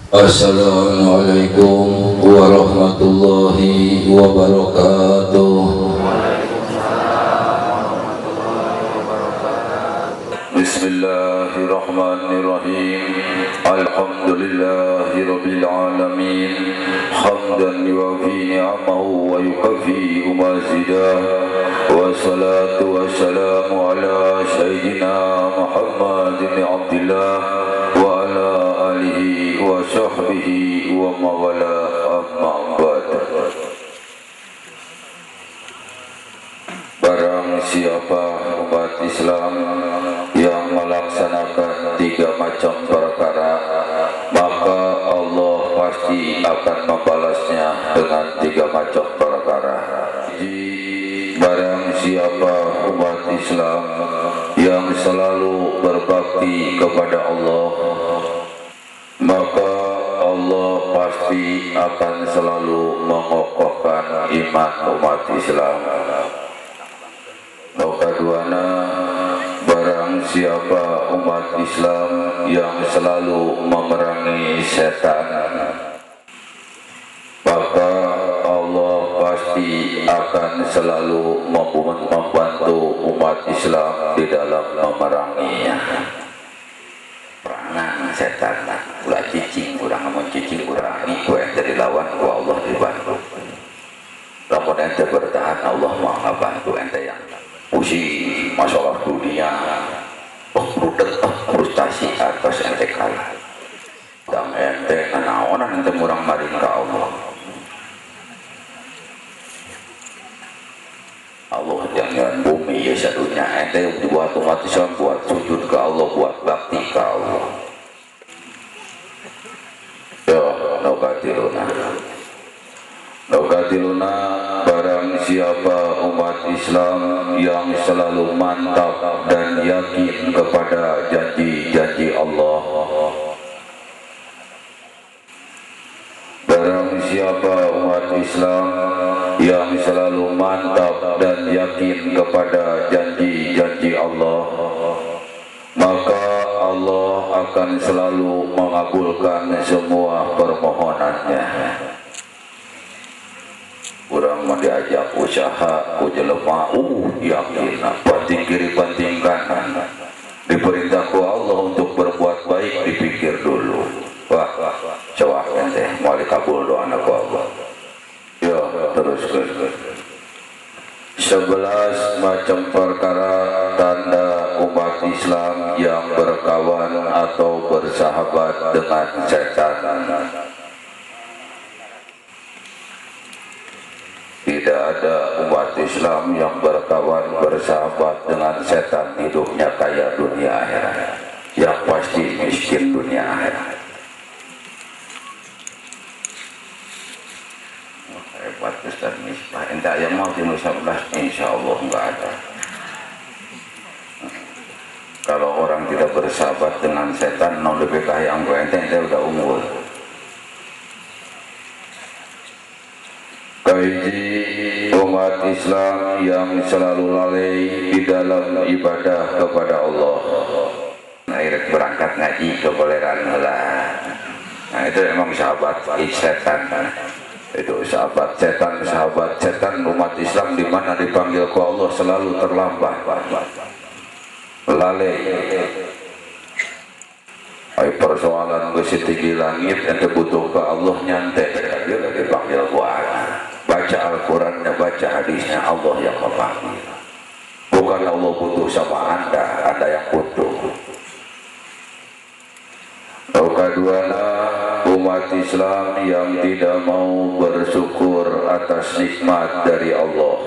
Assalamualaikum warahmatullahi wabarakatuh. Bismillahirrahmanirrahim. Alhamdulillahi rabbil alamin. Hamdan yuwafi ni'amahu wa yukafi mazidah. Wassalatu wassalamu ala sayyidina Muhammad bin Abdillah wa ala alihi wa sahbihi wa mawala amma ba'd. Barang siapa umat Islam yang melaksanakan 3 macam perkara, maka Allah pasti akan membalasnya dengan 3 macam perkara. Barang siapa umat Islam yang selalu berbakti kepada Allah, maka Allah pasti akan selalu mengokohkan iman umat Islam. Nokaduana, barang siapa umat Islam yang selalu memerangi setan, maka Allah pasti akan selalu membantu umat Islam di dalam memeranginya. Perangan setan, ulah cicing, kurang mau cicing, kurang ini kue dari lawan, ku Allah dibantu. Lamun ente bertahan, Allah mau ngebantu ente yang pusing masalah dunia, frustasi atas ente kalah. Dan ente nanaonan ente murang maring ke Allah. Allah jangan bumi ya sadunya ente buat umat Islam, buat sujud ke Allah, buat bakti ke Allah. Ya Nokatiluna, barang siapa umat Islam yang selalu mantap dan yakin kepada janji-janji Allah, barang siapa umat Islam yang selalu mantap dan yakin kepada janji-janji Allah, maka Allah akan selalu mengabulkan semua permohonannya. Kurang mau diajak usaha, ujelema yakin banting kiri banting kanan, diperintah ku Allah untuk berbuat baik, dipikir dulu. Wah, coba ente mau dikabul doa ku Allah. Ya, terus 11 macam perkara tanda umat Islam yang berkawan atau bersahabat dengan setan. Tidak ada umat Islam yang berkawan bersahabat dengan setan hidupnya kaya dunia akhirat, yang pasti miskin dunia akhirat. Hebat Ustaz Misbah, entah yang mau di 11 insya Allah enggak ada. Kalau orang tidak bersahabat dengan setan, non lebih kaya yang gue ente udah unggul. Kaiji umat Islam yang selalu lalai di dalam ibadah kepada Allah. Akhirnya berangkat ngaji keboleran lah. Nah itu memang sahabat setan. Itu sahabat setan umat Islam di mana dipanggil ku Allah selalu terlambat, lalai. Ay persoalan gue tinggi langit yang butuh ke Allah nyantai, dia lagi panggil ku baca Al-Qurannya, baca hadisnya, Allah yang memanggil. Bukan Allah butuh sama anda yang butuh. Keduanya, umat Islam yang tidak mau bersyukur atas nikmat dari Allah.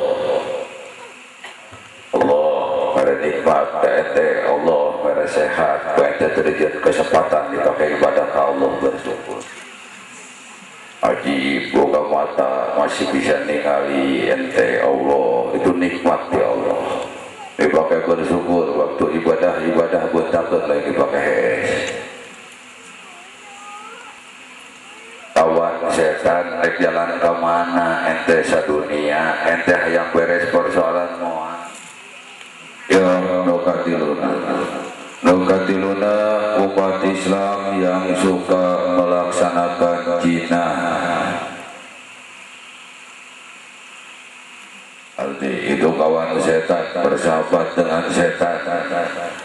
Allah pada nikmat ente, Allah pada sehat, ente terjadi kesempatan dipakai ibadah ke Allah, bersyukur. Ajib, buka mata masih bisa ningali ente, Allah itu nikmat ya Allah. Dipakai bersyukur waktu ibadah bertakut lagi dipakai. Tawan setan rek jalan ke mana ente sadunia, ente yang beres persoalan moal. Ya nokatiluna, Nukatiluna umat Islam yang suka melaksanakan jinah. Arti itu kawan setan, bersahabat dengan setan.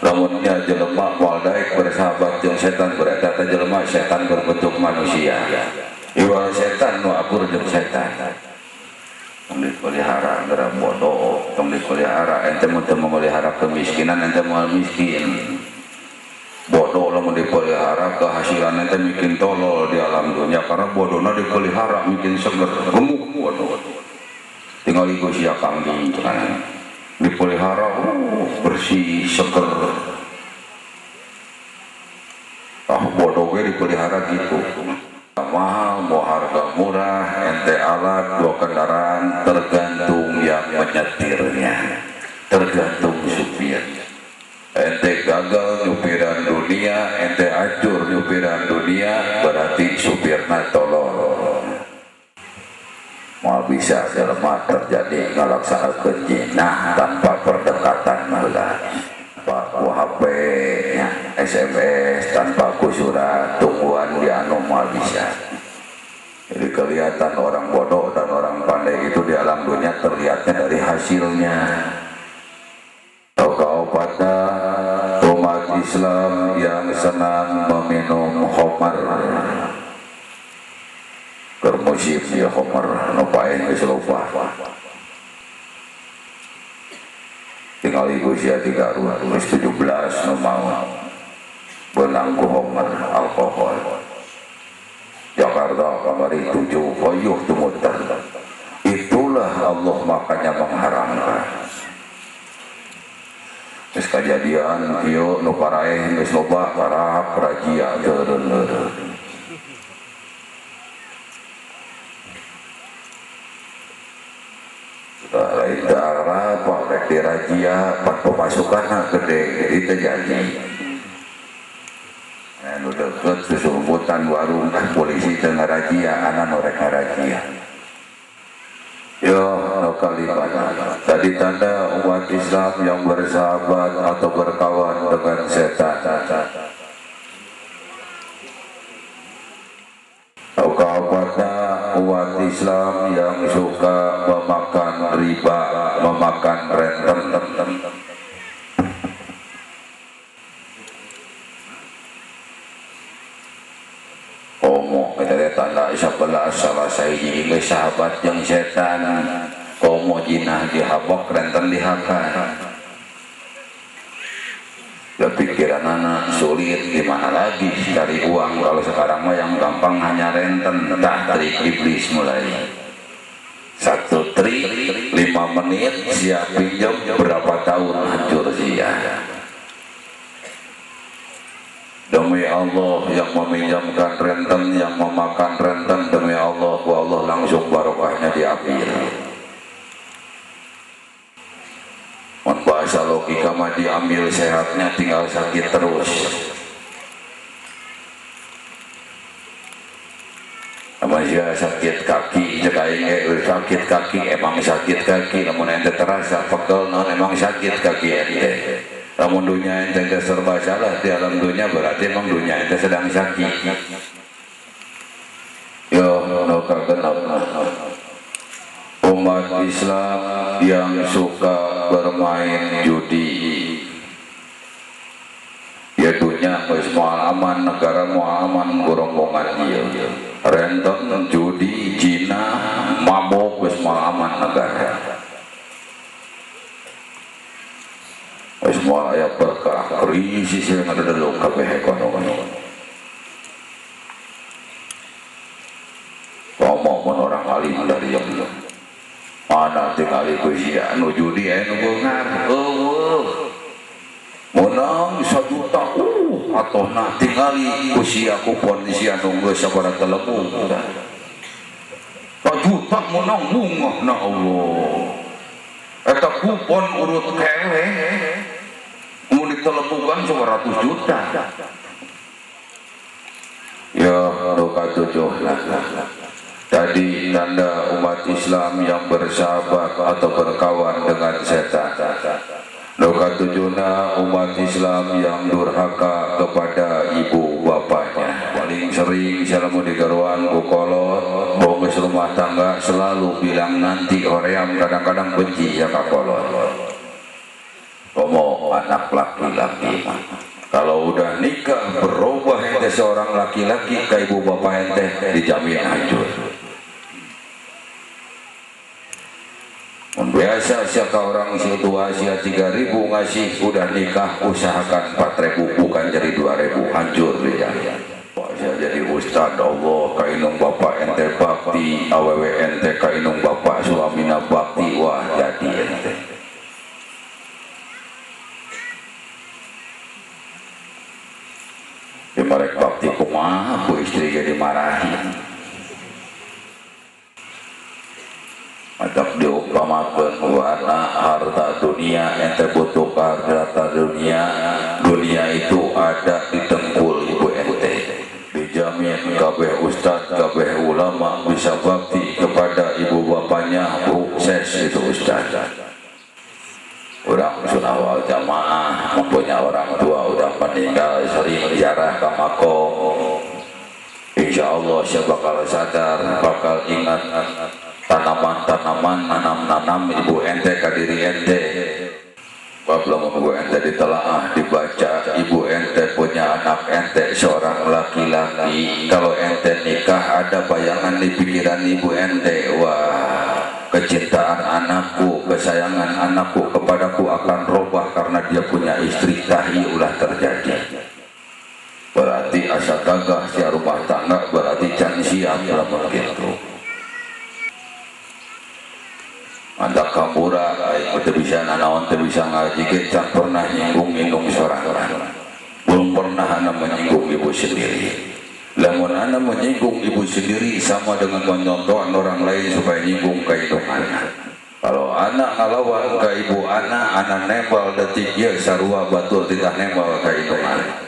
Namunnya jelema moal daek bersahabat dengan setan, berada jelema setan berbentuk manusia. Iwal setan nu akur jeung setan. Tong dipelihara gara bodoh, tong dipelihara ente mun teu memelihara kemiskinan ente moal miskin. Bodoh lamun dipelihara kehasilan ente bikin tolol di alam dunia karena bodohna dipelihara bikin seger gemuk bodoh. Tinggal iku sia kambing kan dipelihara bersih seger. Bodoh ge dipelihara gitu. Mahal mau harga murah ente alat dua kendaraan tergantung yang menyetirnya, tergantung supir. Ente gagal nyupiran dunia, ente hancur nyupiran dunia, berarti supirna tolol. Mau bisa jelema terjadi ngalaksanakeun jinah tanpa perdekatan heula. Tanpa HP nya, SMS, tanpa ku surat tungguan di anu mal bisa. Jadi kelihatan orang bodoh dan orang pandai itu di alam dunia terlihatnya dari hasilnya. Obatnya umat Islam yang senang meminum khamar. Kermusim ya khamar nupain geus lupa. Tinggal iku sia 3 geus 17 nu mau beunang ku khamar alkohol. Jakarta kamari 7 koyuh tumuter. Itulah Allah makanya mengharamkan. Terus kejadian kieu nu paraeh geus loba para rajia deureun-deureun. Lain daerah pak di rajia pak pemasukan gede itu jadi. Anu deket susumputan warung polisi tengah rajia anak norek rajia. Yo, kalimat tadi tanda umat Islam yang bersahabat atau berkawan dengan setan. Kawannya umat Islam yang suka memakan riba, memakan renten. Komo kita tanda sebelah salah sahiji sahabat yang setan. Komo jinah dihabok renten dihakan. Ya pikiran anak sulit gimana lagi cari uang kalau sekarang mah yang gampang hanya renten. Dah trik iblis mulai. 1 trik 5 menit siap pinjam berapa tahun hancur sia. Demi Allah yang meminjamkan renten, yang memakan renten, demi Allah, Allah langsung barokahnya diambil. Bahasa logika mah diambil sehatnya tinggal sakit terus. Masih sakit kaki, cekai sakit kaki, emang sakit kaki. Namun ente terasa pegel, non emang sakit kaki ente. Namun dunia ente serba salah di alam dunia berarti emang dunia ente sedang sakit. Yo, no kagenap. Umat Islam yang suka bermain judi, ya dunia geus moal aman, negara moal aman rombongan ieu. Renten, judi, Cina, mabok geus moal aman negara. Geus moal aya berkah, krisis yang ada dalam kabeh ekonomi. Ngomong orang alim dari yang mana tinggal iku sia nu judi anu beungar menang 1 juta atona tingali ku sia kupon sia nu geus sabaraha telepon 1 juta menang bunga na Allah eta kupon urut kewe mun ditelepungan 100 juta ya roka 7 lah. Tadi tanda umat Islam yang bersahabat atau berkawan dengan setan. Dokatujuna umat Islam yang durhaka kepada ibu bapaknya. Paling sering salamu digaruan kukolot, bonges rumah tangga selalu bilang nanti hoream, kadang-kadang benci ya kakolot. Komo anak laki-laki. Kalau udah nikah berubah ente seorang laki-laki ke ibu bapak ente dijamin hancur. Biasa siapa orang situasi 3.000 ngasih udah nikah usahakan 4.000 bukan jadi 2.000 hancur dia. Saya jadi ustad Allah kainung bapak ente bakti awewe ente kainung bapak suamina bakti wah jadi ente. Di marek bakti kumaha ku istri jadi marahin. Matak diumpamakeun warna harta dunia ente butuh harta dunia, dunia itu ada di tengkul ibu ente. Dijamin kabeh ustad, kabeh ulama bisa bakti kepada ibu bapaknya sukses itu ustad. Orang sunnah wal jamaah mempunyai orang tua udah meninggal sering ziarah ke makom. Insya Allah saya bakal sadar, bakal ingat tanaman-tanaman, nanam-nanam ibu ente ke diri ente. Belum ibu ente ditelaah, dibaca ibu ente punya anak ente seorang laki-laki. Kalau ente nikah ada bayangan di pikiran ibu ente, wah kecintaan anakku, kesayangan anakku kepadaku akan robah karena dia punya istri. Tahi ulah terjadi. Berarti asa gagah si rumah tangga, berarti can siap dalam begitu. Anda kambura, itu bisa nanawan, itu bisa ngaji, kita pernah nyinggung seorang-orang. Belum pernah anda menyinggung ibu sendiri. Lamun anda menyinggung ibu sendiri sama dengan menyontohan orang lain supaya nyinggung ke hidung anak. Kalau anak ngalawan ke ibu anak nembal detik ya sarua batul tidak nembal ke hidung anak.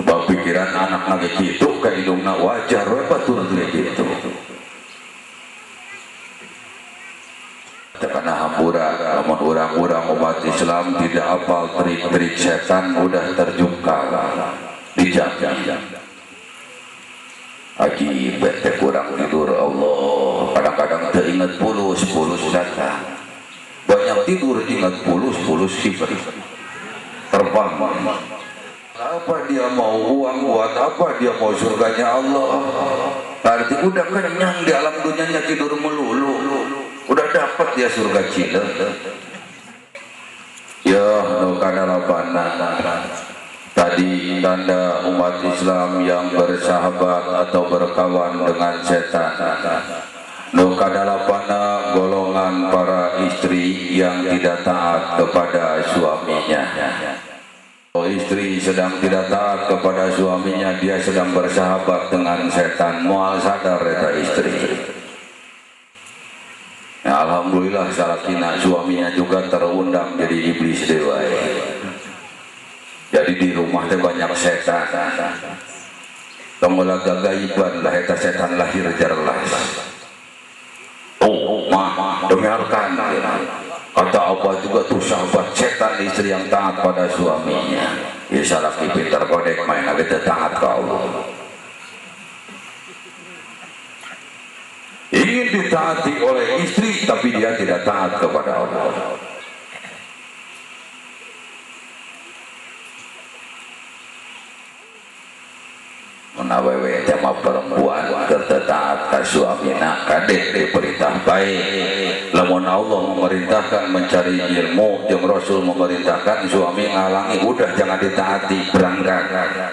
Sebab pikiran anak lagi gitu ke hidungnya wajar, batul gitu. Karena hampura, namun orang-orang umat Islam tidak hafal trik-trik setan udah terjungkal dijaga. Haji bete kurang tidur Allah, kadang-kadang teringat pulus datang. Banyak tidur ingat pulus sifat terbang. Apa dia mau uang buat apa? Dia mau surganya Allah. Berarti udah kenyang di alam dunianya tidur melulu. Udah dapat dia surga cila. Ya nukanarabana. Tadi tanda umat Islam yang bersahabat atau berkawan dengan setan. Nukanarabana golongan para istri yang tidak taat kepada suaminya. Kalau istri sedang tidak taat kepada suaminya, dia sedang bersahabat dengan setan. Mual sadar eta istri. Ya, alhamdulillah salakina suaminya juga terundang jadi iblis dewa. Jadi di rumah teh banyak setan. Tonggola gagaiban lah eta setan lahir jarlas. Oh, dengarkan. Kata Allah juga tuh sahabat setan istri yang taat pada suaminya. Ya salaki pintar kodek main lagi taat ke Allah. Ingin ditaati oleh istri tapi dia tidak taat kepada Allah. Menawewe jama perempuan tertaat ke suamina kadek diperintah baik. Lamun Allah memerintahkan mencari ilmu, jeung Rasul memerintahkan suami ngalangi, udah jangan ditaati, berangkat.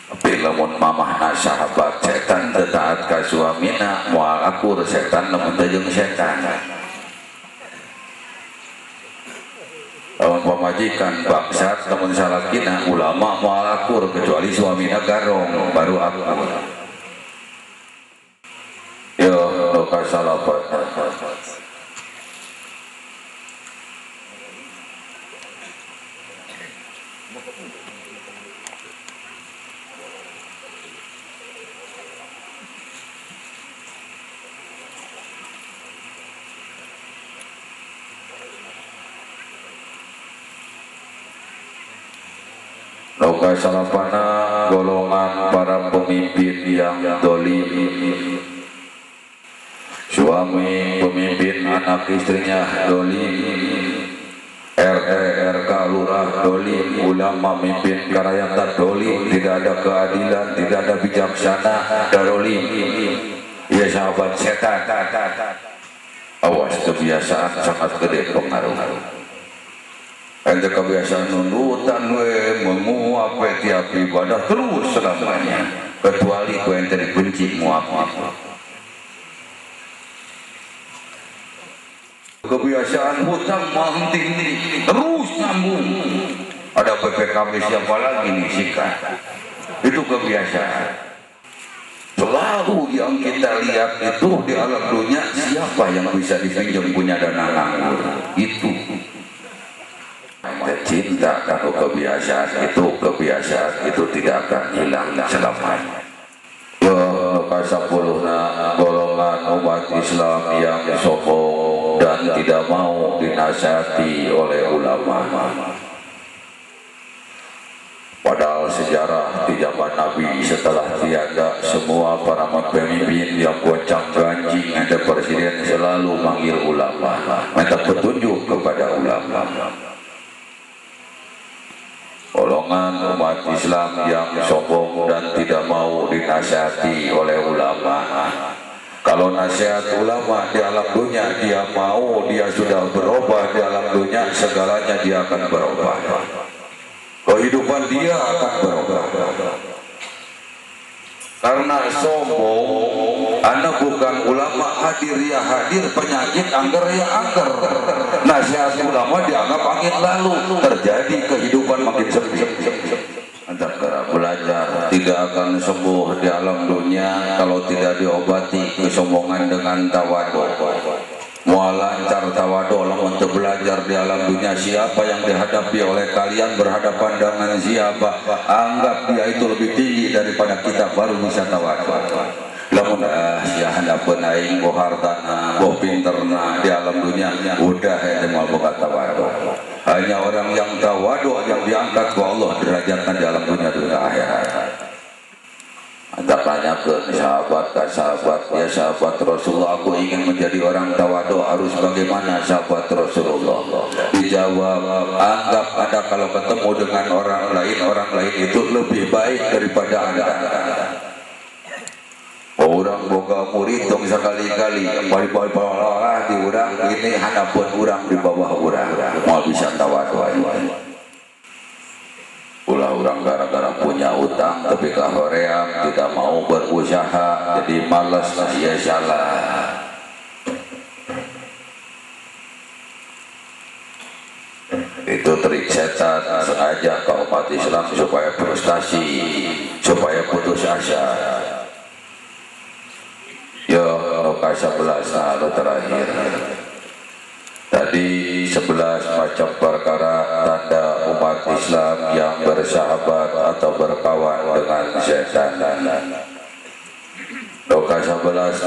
Tapi lamun mamahna sahabat setan taat ka suamina moal akur setan lamun teh jeung setan. Lamun pamajikan bangsat lamun salakina ulama moal akur kecuali suamina garong baru akur. Yo doka salapat. Loka salapana golongan para pemimpin yang dolim, suami pemimpin anak istrinya dolim, RT RK lurah dolim, ulama mimpin karakyatan dolim, tidak ada keadilan, tidak ada bijaksana, dolim. Ya sahabat setan, awas kebiasaan sangat gede pengaruh. Ente kebiasaan nunutan menguap tiap ibadah terus selamanya, kecuali kau ente dibenci muap. Kebiasaan hutang menghenti terus nyambung. Ada PPKB siapa lagi nih sikat? Itu kebiasaan. Selalu yang kita lihat itu di alam dunia, siapa yang bisa dipinjam punya dana nganggur? Itu. Cinta kalau kebiasaan itu tidak akan hilang selamanya. Ya kasapuluhna golongan umat Islam yang sombong dan tidak mau dinasihati oleh ulama. Padahal sejarah di zaman Nabi setelah tiada semua para pemimpin yang goncang ganjing, ada presiden selalu manggil ulama, minta petunjuk kepada ulama. Golongan umat Islam yang sombong dan tidak mau dinasihati oleh ulama. Kalau nasihat ulama di alam dunia dia mau, dia sudah berubah di alam dunia, segalanya dia akan berubah. Kehidupan dia akan berubah. Karena sombong, anda bukan ulama hadir ya hadir, penyakit angger ya angger. Nasihat ulama dianggap angin lalu, terjadi kehidupan makin sepi. Antara belajar tidak akan sembuh di alam dunia kalau tidak diobati kesombongan dengan tawadu. Mau lancar tawadu untuk belajar di alam dunia, siapa yang dihadapi oleh kalian berhadapan dengan siapa, anggap dia itu lebih tinggi daripada kita, baru bisa tawadu. Lamun ya hadapan aing boh hartana, boh pinterna di alam dunia, udah ya mau boga tawadu. Hanya orang yang tawadu yang diangkat ke Allah derajatnya di alam dunia dan akhirat. Anda tanya ke sahabat, ya sahabat Rasulullah, aku ingin menjadi orang tawadu, harus bagaimana sahabat Rasulullah? Dijawab, anggap Anda kalau ketemu dengan orang lain itu lebih baik daripada Anda. Orang boga murid dong sekali-kali balik-balik di orang ini hadapun orang di bawah orang mau bisa tawadu. Ulah orang gara-gara punya utang tapi kahoream tidak mau berusaha, jadi malas, ya salah. Itu trik setan sengaja ke umat Islam supaya frustasi, supaya putus asa. Ya, lokasi 11 lalu terakhir. Tadi 11 macam perkara tanda umat Islam yang bersahabat atau berkawan dengan setan. Lokasi 11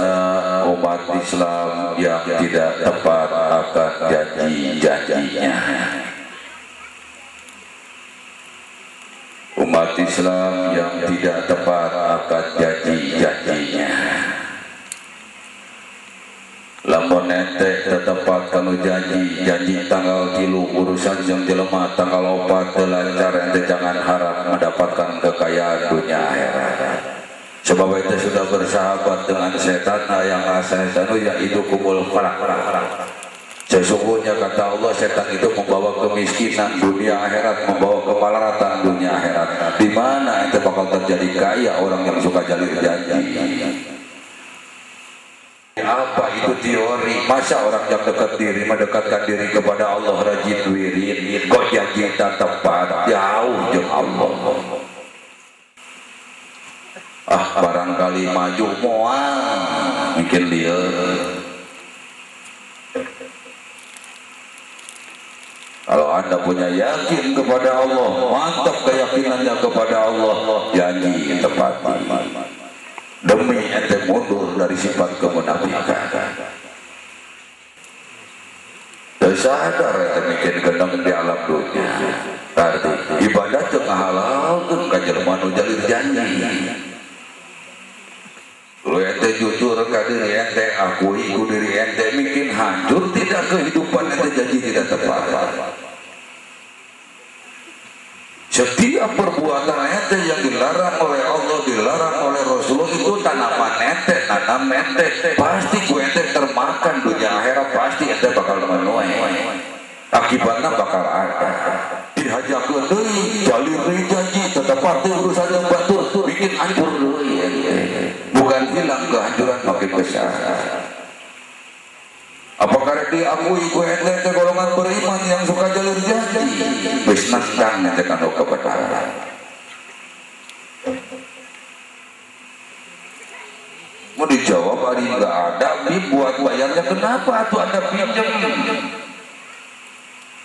umat Islam yang tidak tepat akan janji-janjinya. Umat Islam yang tidak tepat akan janji-janjinya. Lamun ente tetepat kalau janji tanggal tilu urusan yang jelema tanggal 4 lancar, ente jangan harap mendapatkan kekayaan dunia akhirat. Sebab ente sudah bersahabat dengan setan yang setan ya itu kumul farak. Sesungguhnya kata Allah, setan itu membawa kemiskinan dunia akhirat, membawa kepalaratan dunia akhirat. Di mana ente bakal terjadi kaya orang yang suka jalur janji. Apa itu teori? Masa orang yang dekat diri mendekatkan diri kepada Allah rajin wirid, kok janji tak tepat, jauh jeung Allah. Barangkali maju moal mungkin dia. Kalau anda punya yakin kepada Allah, mantap keyakinannya kepada Allah, janji tepati. Demi ente mundur dari sifat kemunafikan. Sadar ente mikir gendeng di alam dunia. Tadi ibadah tengah halal dendam ente, pasti ku ente termakan dunia akhirat, pasti ente bakal menuai. Akibatnya bakal ada. Dihajakeun deui, jalur janji tetap patuh urusan yang batur, bikin hancur deui. Bukan hilang kehancuran makin besar. Apakah diakui ku ente teh golongan beriman yang suka jalur janji? Wis nastang ente kanu kebenaran. Mau dijawab hari nggak ada, buat bayarnya kenapa? Atau Anda pinjam?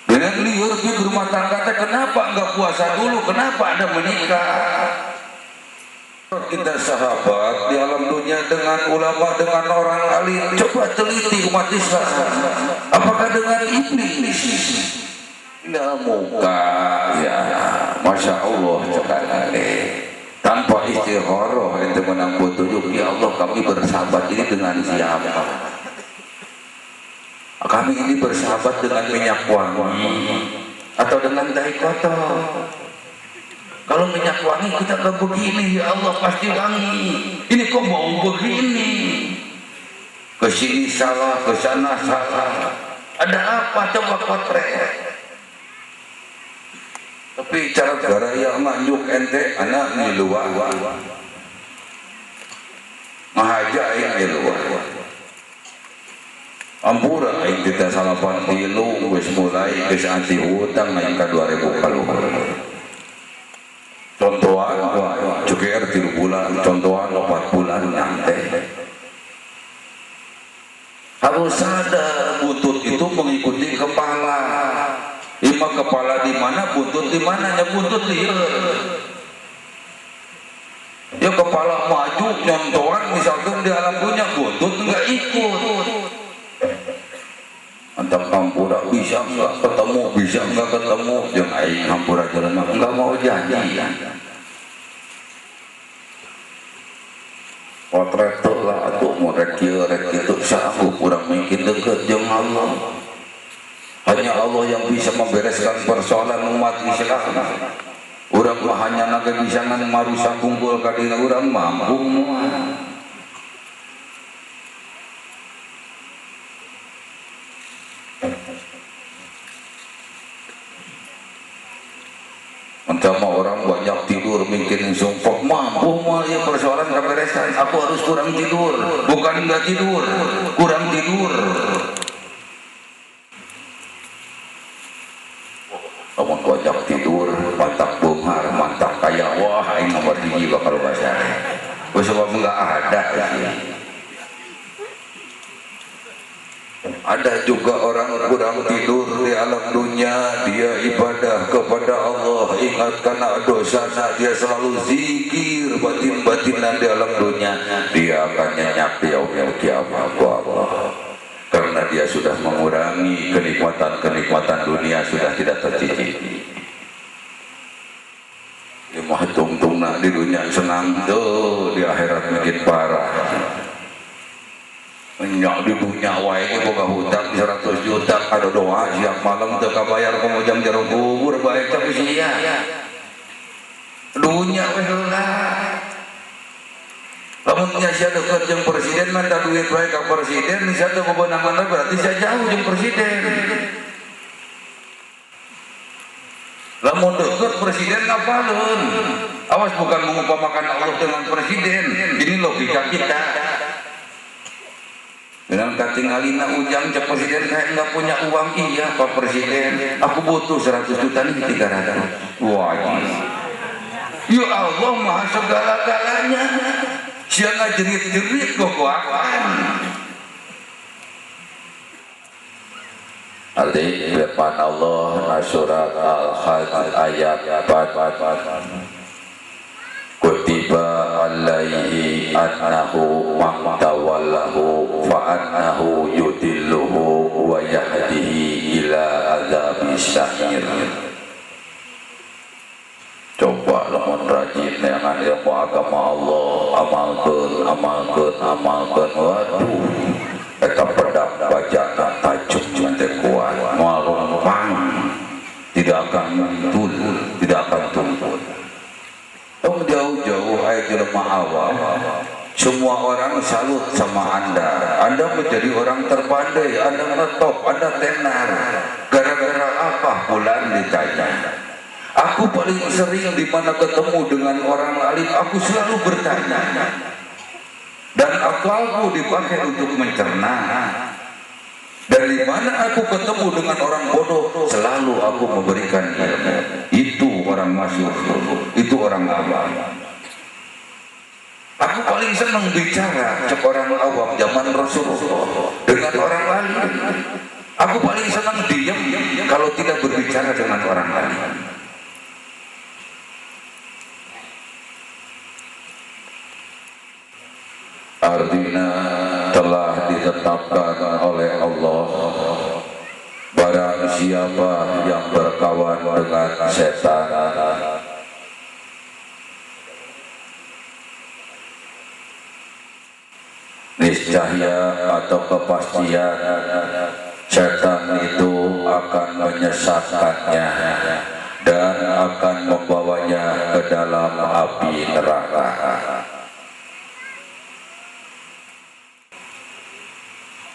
Dengan liur di rumah tangga teh kenapa nggak puasa dulu? Kenapa Anda menikah? Kita sahabat di alam dunia dengan ulama, dengan orang alim, coba teliti umat Islam. Apakah dengan iblis? Ya muka, ya, masya Allah sekali. Tanpa istikharah itu menang petunjuk. Ya Allah, kami bersahabat ini dengan siapa? Kami ini bersahabat dengan minyak wangi atau dengan dai kotor? Kalau minyak wangi kita nggak begini, ya Allah pasti wangi. Ini kok bau begini? Kesini salah, kesana salah. Ada apa? Coba potret. Tapi cara gara yang manjuk ente anak di luar, mahaja yang di luar. Ampura yang kita salapan tilu, wis mulai wis anti hutang naik ke 2000 kaluhur. Contohan cukup 3 bulan, contohan 4 bulan nanti. Harus sadar buntut itu mengikuti kepala. Ima kepala di mana, buntut di mana? Ya buntut liar. Ya kepala maju, contohan misalkan di alam punya buntut nggak ikut. Antara hampura bisa nggak ketemu, bisa nggak ketemu, yang aing hampura jalan nggak mau janji. Potret lah atau mau rekil itu sanggup kurang mungkin deket jeung Allah. Hanya Allah yang bisa membereskan persoalan umat Islam. Urang mah hanya naga bisa marusak kumpul kadina urang mampu. Entama orang banyak tidur mungkin sumpah mampu mah ya persoalan keberesan. Aku harus kurang tidur, bukan enggak tidur, kurang tidur. Kamu banyak tidur, mantak bungar, mantak kaya, wah ini nomor tinggi bakal bahasa. Sebab enggak ada ya. Ada juga orang kurang tidur di alam dunia, dia ibadah kepada Allah, ingat karena dosa, dia selalu zikir batin-batinan di alam dunia, dia akan nyenyak di yaumil kiamat Allah. Karena dia sudah mengurangi kenikmatan-kenikmatan dunia, sudah tidak tercicipi. Imah tungtungna di dunia senang tuh, di akhirat makin parah. Nyak di dunia wae boga hutang 100 juta ada doa siang malam teu kabayar komo jam jero kubur bae tapi sia. Dunia we heula. Lamun nya sia deukeut jeung presiden mah da duit wae ka presiden, sia teu bebenangan berarti sia jauh jeung presiden. Lamun deukeut presiden ngapaleun. Awas bukan mengumpamakan Allah dengan presiden. Ini logika kita. Dengan katingalina ujang cek presiden kayak nggak punya uang, iya Pak Presiden, aku butuh 100 juta nih 300. Wah, ya Allah maha segala-galanya. Siapa jerit-jerit kekuatan. Alih depan Allah surat Al-Hajj ayat 4. Kutiba alaihi annahu maqtawallahu fa'annahu yudilluhu wa yahdihi ila azabis sa'ir. Coba lamun rajin dengan ilmu agama Allah, amalkeun. Waduh, eta pedang bajana tajuk teh kuat, malumpang, tidak akan muncul, tidak akan tumpul. Jauh-jauh ayat jelema awal Semua orang salut sama Anda. Anda menjadi orang terpandai, Anda ngetop, Anda tenar. Gara-gara apa? Bulan ditanya. Aku paling sering di mana ketemu dengan orang alim, aku selalu bertanya. Dan akalku dipakai untuk mencerna. Dari mana aku ketemu dengan orang bodoh, selalu aku memberikan ilmu. Itu orang masyhur, itu orang awam. Aku paling senang bicara cek orang awam zaman Rasulullah dengan orang alim. Aku paling senang diam kalau tidak berbicara dengan orang alim. Artinya telah ditetapkan oleh Allah, barang siapa yang berkawan dengan setan, niscaya atau kepastian setan itu akan menyesatkannya dan akan membawanya ke dalam api neraka.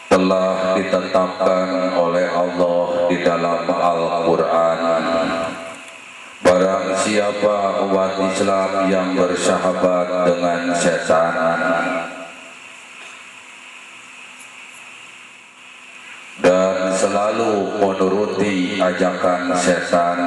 Telah ditetapkan oleh Allah di dalam Al-Quran, barang siapa umat Islam yang bersahabat dengan setan dan selalu menuruti ajakan setan,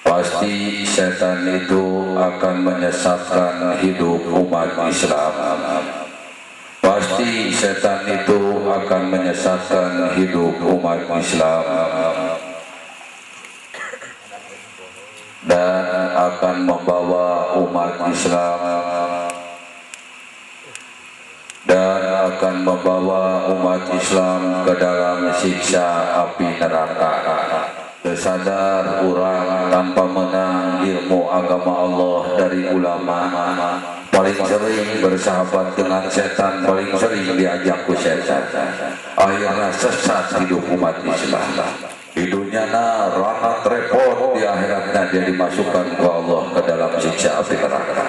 pasti setan itu akan menyesatkan hidup umat Islam. Pasti setan itu akan menyesatkan hidup umat Islam dan akan membawa umat Islam ke dalam siksa api neraka. Sadar orang tanpa menang ilmu agama Allah dari ulama, paling sering bersahabat dengan setan, paling sering diajak ke setan, akhirnya sesat hidup umat Islam. Di dunia rangat repot, di akhiratnya dia dimasukkan ke Allah ke dalam siksa api neraka.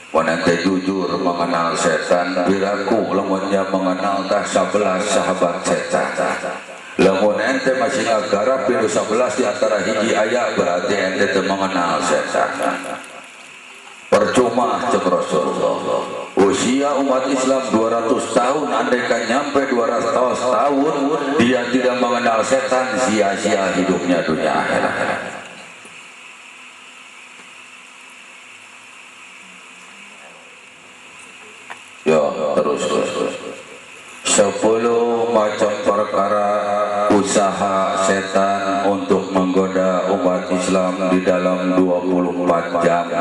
Wanita jujur mengenal setan, biraku lamunnya mengenal tak 11 sahabat setan. Lamun ente masih ngagarap pilu 11 di antara hiji ayat, berarti ente mengenal setan. Percuma cek Rasulullah. Usia umat Islam 200 tahun, andaikan nyampe 200 tahun dia tidak mengenal setan, sia-sia hidupnya dunia akhirat. Ya, terus 10 macam perkara usaha setan untuk menggoda umat Islam di dalam 24 jam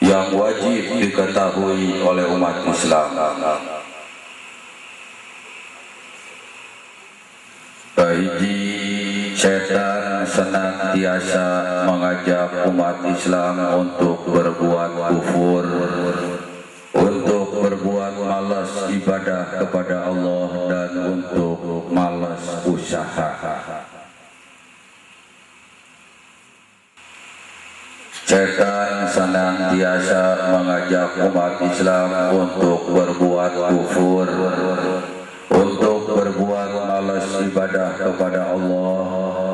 yang wajib diketahui oleh umat Islam. Kahiji, setan senantiasa mengajak umat Islam untuk berbuat kufur, untuk berbuat malas ibadah kepada Allah, dan untuk malas usaha. Setan senantiasa mengajak umat Islam untuk berbuat kufur, untuk berbuat malas ibadah kepada Allah,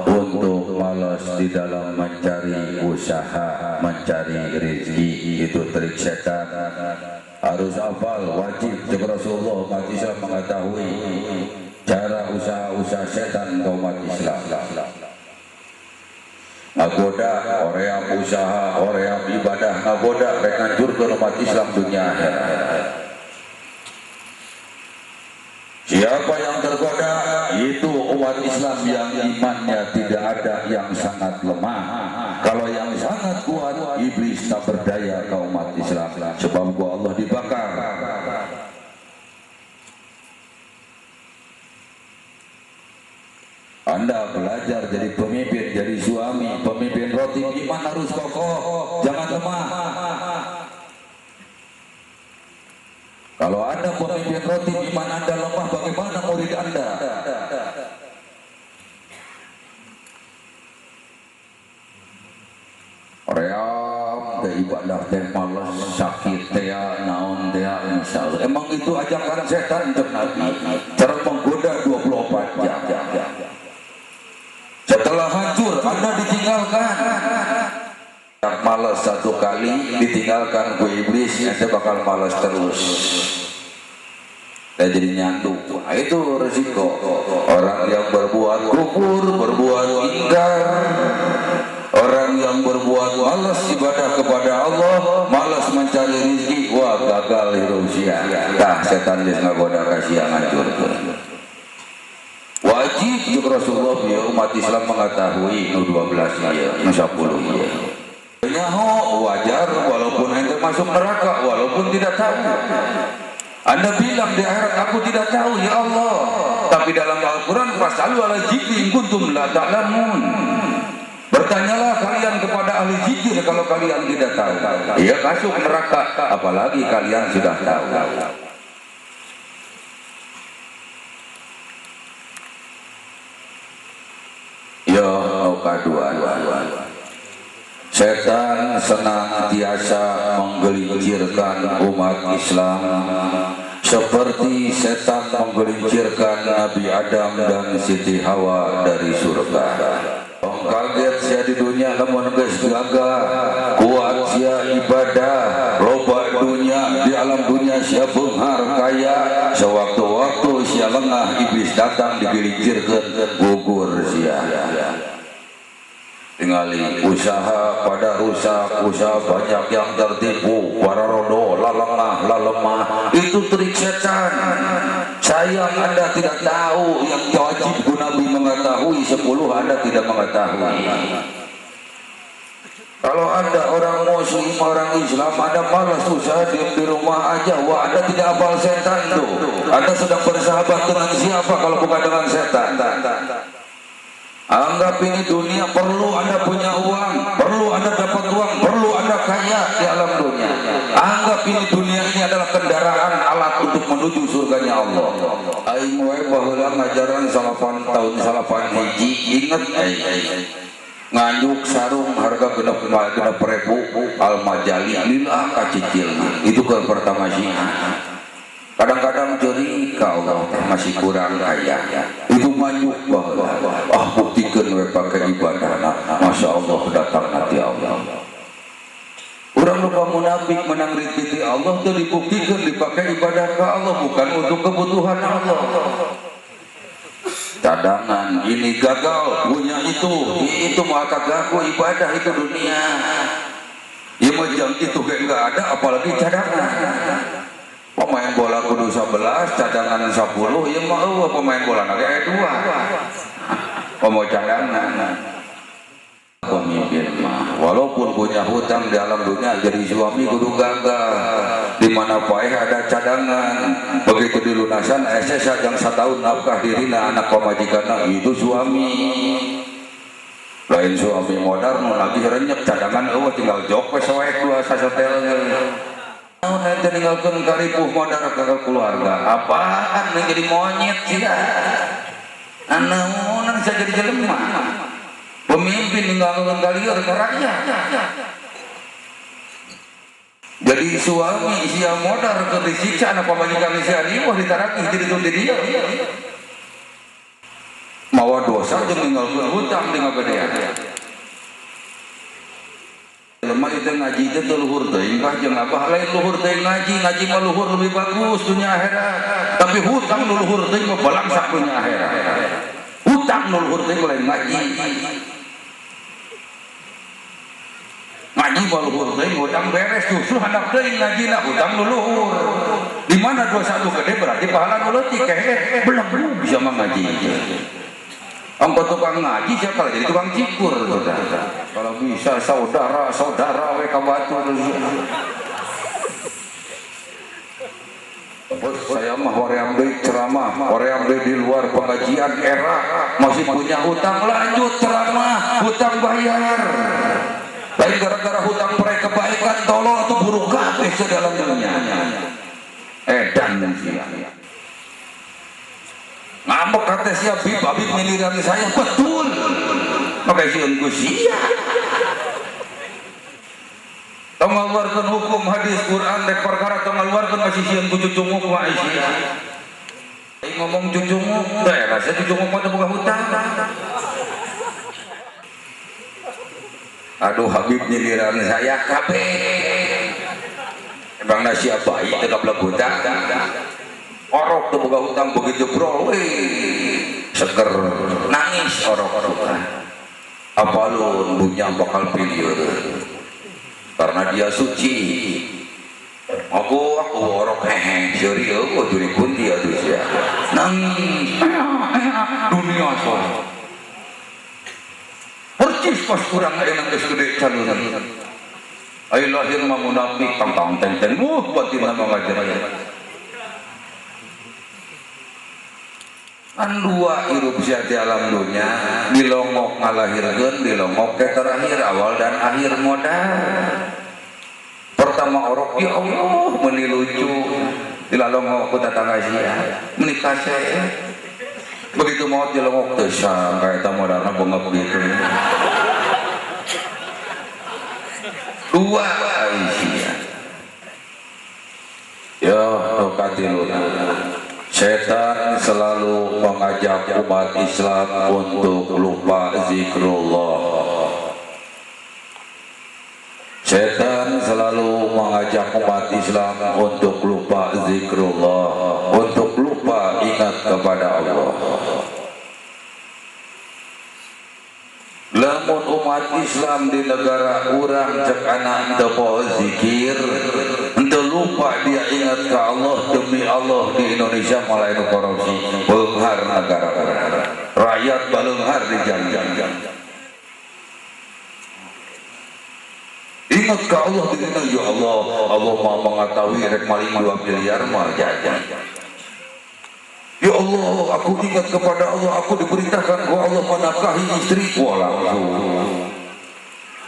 untuk malas di dalam mencari usaha, mencari rezeki. Itu trik setan. Harus hafal, wajib jika Rasulullah umat Islam mengetahui cara usaha-usaha setan ke umat Islam. Ngagoda orang usaha, orang ibadah, ngagoda mereka hancurkan umat Islam dunia akhirat. Siapa yang tergoda? Itu umat Islam yang imannya tidak ada, yang sangat lemah. Kalau yang sangat kuat, iblis tak berdaya ke umat Islam, sebab Allah dibakar. Kalau Anda pemimpin roti, iman Anda lemah, bagaimana murid Anda? Ream ke ibadah teh malas, sakit teh naon teh insyaallah. Emang itu ajakan setan cek Nabi. Cara menggoda 24 jam. Setelah hancur Anda ditinggalkan. Malas satu kali ditinggalkan ku iblis, Anda bakal malas terus. Dan jadi nyanduk. Nah, itu resiko orang yang berbuat kufur, berbuat ingkar. Orang yang berbuat malas ibadah kepada Allah, malas mencari rezeki, wah gagal hidup sia. Tah setan geus ngagoda ka sia ngancurkeun. Wajib juga Rasulullah ya umat Islam mengetahui nu 12 ieu, nu 10 ieu. Nyaho wajar walaupun ente masuk neraka, walaupun tidak tahu. Anda bilang di akhirat aku tidak tahu ya Allah. Tapi dalam Al-Qur'an fasalu ala dzikri in kuntum la ta'lamun. Bertanyalah kalian kepada ahli zikir kalau kalian tidak tahu. Ia masuk neraka, apalagi kalian sudah tahu. Ya, kedua. Setan senantiasa menggelincirkan umat Islam seperti setan menggelincirkan Nabi Adam dan Siti Hawa dari surga. Kaget sia di dunia lamun geus gagah, kuat sia ibadah, loba dunia di alam dunia sia beunghar kaya, sewaktu-waktu sia lengah iblis datang digelincirkeun gugur sia. Tingali usaha pada rusak, usaha banyak yang tertipu, para rodo, lalengah, lemah. Itu trik setan. Sayang Anda tidak tahu yang wajib Nabi mengetahui, 10 Anda tidak mengetahui. Kalau Anda orang muslim, orang Islam, Anda malas usaha diam di rumah aja, wah Anda tidak hafal setan tuh. Anda sedang bersahabat dengan siapa kalau bukan dengan setan? Anggap ini dunia, perlu Anda punya uang, perlu Anda dapat uang, perlu Anda kaya di alam dunia. Anggap ini dunia ini adalah kendaraan alat untuk menuju surganya Allah. Aing wae baheula ngajaran 8 tahun 8 hiji, inget nganyuk sarung harga genep ribu al-majali lillah kacicilna. Itu ke pertama sih. Kadang-kadang jadi kau masih kurang kaya, itu manyuk bahwa buktikan we pakai ibadah, masya Allah datang hati Allah. Orang lupa munafik menang rizki Allah itu dibuktikan dipakai ibadah ke Allah, bukan untuk kebutuhan Allah. Cadangan ini gagal, punya itu maka gagal ibadah itu dunia. Ya macam itu enggak ada, apalagi cadangan. Pemain bola kudu 11, cadangan 10, ya mau pemain bola nage 2. Mau cadangan. Pemimpin mah walaupun punya hutang di alam dunia, jadi suami kudu gagah. Di mana paeh ada cadangan, begitu dilunasan SS yang 1 tahun nafkah dirina anak pamajikanna, itu suami. Lain suami modern lagi renyek cadangan tinggal jok we soek 2 sasetel. Nanti tinggalkan karipuh modal ke keluarga, apaan yang jadi monyet sih? Anak saya jadi jelema. Pemimpin tinggalkan kalian ke rakyat. Jadi suami sia modal ke disiksa anak pemajikan sia riwah ditaraki jadi tuh dia. Mawa dosa jeung ninggalkeun hutang dengan gedean. Lemah itu ngaji itu luhur teuing kah jeung apa lain luhur teuing ngaji mah luhur lebih bagus dunia akhirat. Tapi hutang nu luhur teuing mah balangsak dunia akhirat. Hutang nu luhur teuing lain ngaji. Ngaji mah luhur teuing hutang beres justru handap teuing ngajina hutang nu luhur. Di mana dosa nu gede berarti pahala nu leutik belum bisa mengaji. Angkot tukang ngaji siapa jadi tukang cikur kalau bisa saudara we kabatur. Saya mah hoream deui ceramah, hoream deui di luar pengajian era masih punya hutang lanjut ceramah, hutang bayar. Lain gara-gara hutang mereka kebaikan tolong atau buruk kabeh dalam dunia. Indonesia. Ngambek kata si Habib miliran saya betul. Maka sieun ku sia. Tong ngaluarkeun hukum hadis Quran dek perkara tong ngaluarkeun masih sieun ku cucunguk mah isi. Ngomong cucunguk, daerah saya cucunguk mah boga hutang. Aduh Habib nyiliran saya kabeh. Emang nasi bayi teh kabelah hutang. Orok teu boga hutang begitu bro, seger nangis orok-orok. Apalun punya bakal video karena dia suci. Aku orok hehe serius aku duri kunti atuh sia. Nangis dunia soal. Percis pas kurang enak geus gede calon. Ai lahir mah munafik tang teng batin nama ngajar. Kan dua hirup sia di alam dunia, dilongok ngalahirkeun, dilongok ke terakhir awal dan akhir modal. Pertama orok ya Allah meuni lucu, dilalongok ku tatangga sia, menikah saya. Begitu mau dilongok teu sangka eta modalna bengep gitu. Dua sia. Ya, katiluna. Setan selalu mengajak umat Islam untuk lupa zikrullah. Setan selalu mengajak umat Islam untuk lupa zikrullah, untuk lupa ingat kepada Allah. Lamun umat Islam di negara urang cek anak teu poe zikir, teu lupa dia ingat ke Allah, demi Allah di Indonesia malah anu korupsi, beunghar negara urang. Rakyat baleunghar di jam-jam. Ingat ke Allah di sana, ya Allah, Allah mau mengetahui rek maling 2 miliar mah jajan. Ya Allah, aku ingat kepada Allah, aku diperintahkan bahwa Allah menafkahi istriku langsung.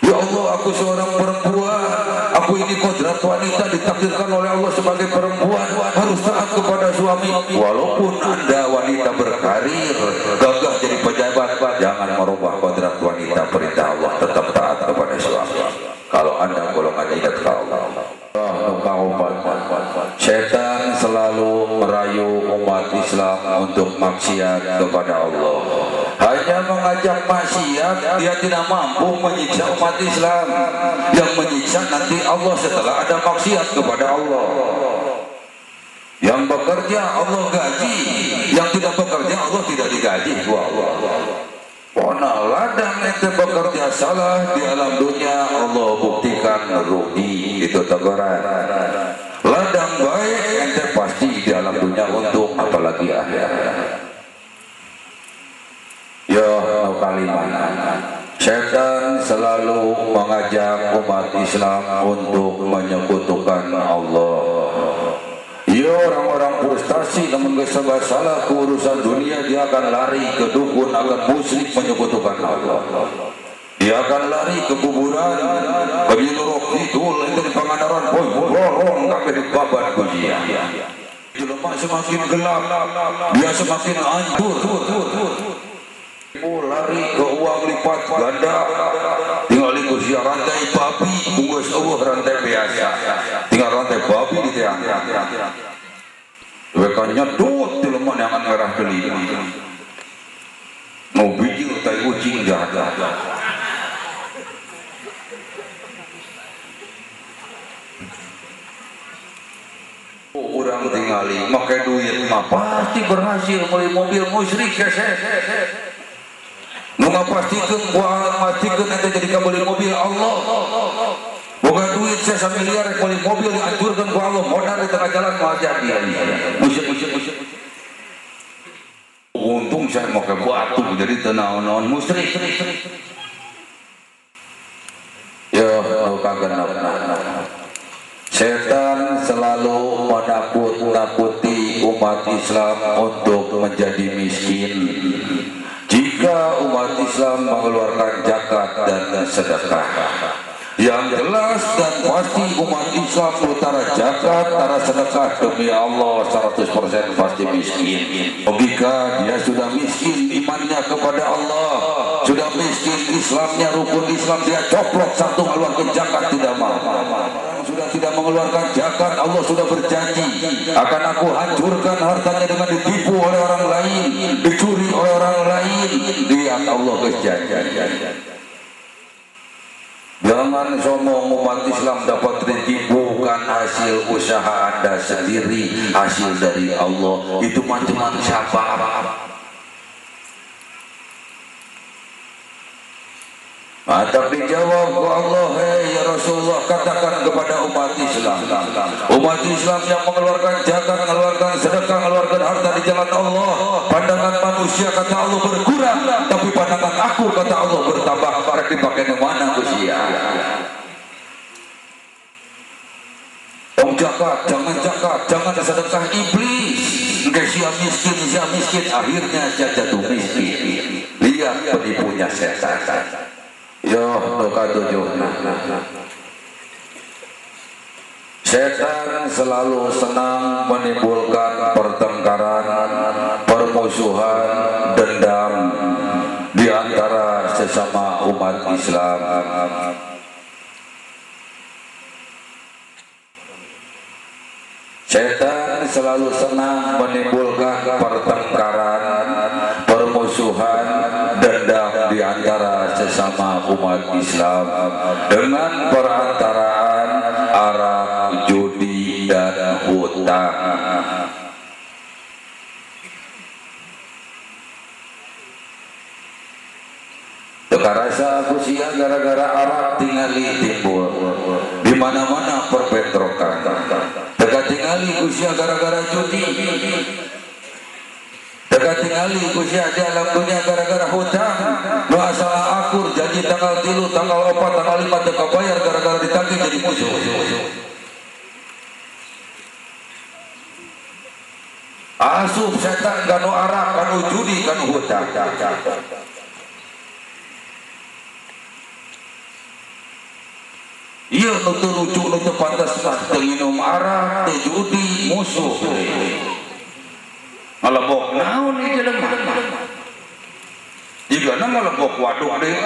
Ya Allah, aku seorang perempuan, aku ini kodrat wanita ditakdirkan oleh Allah sebagai perempuan, harus taat kepada suami. Walaupun Anda wanita berkarir, gagah jadi pejabat, jangan merubah kodrat wanita, perintah Allah tetap taat kepada suami. Kalau Anda golongan ingat ke Allah. Setan selalu merayu umat Islam untuk maksiat kepada Allah. Hanya mengajak maksiat, dia tidak mampu menyiksa umat Islam. Yang menyiksa nanti Allah setelah ada maksiat kepada Allah. Yang bekerja Allah gaji, yang tidak bekerja Allah tidak digaji. Pona ladang ente bekerja salah di alam dunia, Allah buktikan rugi, itu teguran. Ladang baik ente pasti di alam dunia untung, apalagi akhirat. Ya kalimat, setan selalu mengajak umat Islam untuk menyekutukan Allah. Ya orang-orang frustasi namun kesabar salah urusan dunia, dia akan lari ke dukun, akan musyrik menyekutukan Allah. Dia akan lari ke kuburan, ke Binurok itu, itu di Pangandaran, borong kabeh dibabat ku dia. Jelema semakin gelap, dia semakin hancur. Lari ke uang lipat ganda, tinggal ikut sia rantai babi, bungkus rantai biasa, tinggal rantai babi di tiang. Mereka nyedot di lemah yang ngerah beli. Mau biji tai kucing jahat. Orang tinggali, pakai duit mah pasti berhasil beli mobil musyrik ya nu ngapastikan nanti jadi kabeli mobil Allah. Boga duit saya miliar beli mobil dihancurkan ku Allah, modal di tengah jalan mau jadi musyrik. Untung saya mau ke batu jadi tenaon-naon musyrik. Ya kagak setan selalu menakut-nakuti umat Islam untuk menjadi miskin. Jika umat Islam mengeluarkan zakat dan sedekah, Yang jelas dan pasti umat Islam utara zakat, utara sedekah demi Allah 100% pasti miskin. Logika dia sudah miskin imannya kepada Allah, sudah miskin Islamnya, rukun Islam dia coplok satu mengeluarkan zakat tidak mau. Sudah tidak mengeluarkan zakat, Allah sudah berjanji akan aku hancurkan hartanya dengan ditipu oleh orang lain, dicuri oleh orang lain. Lihat Allah berjanji. Jangan sombong umat Islam dapat rezeki bukan hasil usaha Anda sendiri, hasil dari Allah. Itu macam siapa? Tapi dijawab ke Allah, hei ya Rasulullah, katakan kepada umat Islam yang mengeluarkan zakat, mengeluarkan sedekah, mengeluarkan harta di jalan Allah, pandangan manusia kata Allah berkurang, tapi pandangan aku kata Allah bertambah. Mereka dipakai di mana usia? Zakat, jangan sedekah, iblis. Enggak siap miskin, akhirnya dia jatuh miskin. Lihat penipunya setan. Yo, doka tujuh. Setan selalu senang menimbulkan pertengkaran, permusuhan, dendam di antara sesama umat Islam. Setan selalu senang menimbulkan pertengkaran, permusuhan, dendam di antara sesama umat Islam dengan perantaraan arak, judi, dan hutang. Rasa aku sia gara-gara arak tingali timbul di mana-mana perpetrokan. Teka tingali usia gara-gara judi. Teka tingali usia di alam dunia gara-gara hutang. Masalah akur janji tanggal 3, tanggal 4, tanggal 5 teka bayar gara-gara ditagih jadi musuh. Asup setan kanu arak, kanu judi, kanu hutang. Iya, nutu lucu, nutu pantas, minum arak, judi, musuh. Ngelebok naon nih jelema. Jika nama ngelebok waduk deh.